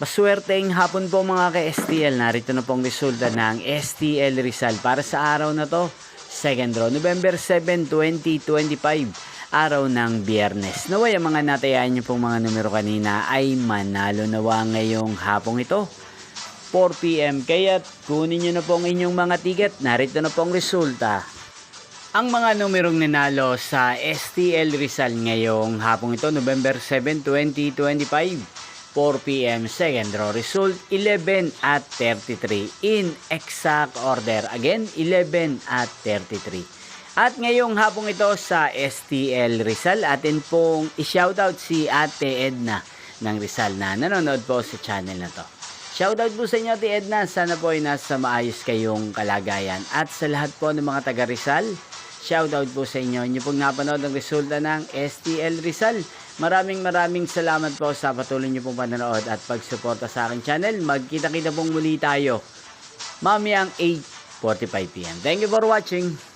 Maswerteng hapon po mga ka-STL. Narito na pong resulta ng STL Rizal para sa araw na to. Second draw, November 7, 2025. Araw ng Biyernes. Naway ang mga natayaan niyo pong mga numero kanina ay manalo nawa ngayong hapong ito. 4 PM. Kaya kunin niyo na pong inyong mga ticket. Narito na pong resulta. Ang mga numerong nanalo sa STL Rizal ngayong hapong ito, November 7, 2025. 4 PM second draw result 11 at 33 in exact order. Again, 11 at 33. At ngayong hapong ito sa STL Rizal, atin pong i-shoutout si Ate Edna ng Rizal na nanonood po sa channel na to. Shoutout po sa inyo, Ate Edna. Sana po ay nasa maayos kayong kalagayan. At sa lahat po ng mga taga Rizal, shoutout po sa inyo. Inyo pong napanood ang resulta ng STL Rizal. Maraming salamat po sa patuloy niyo pong panonood at pagsuporta sa aking channel. Magkita-kita pong muli tayo mamayang 8:45 PM. Thank you for watching.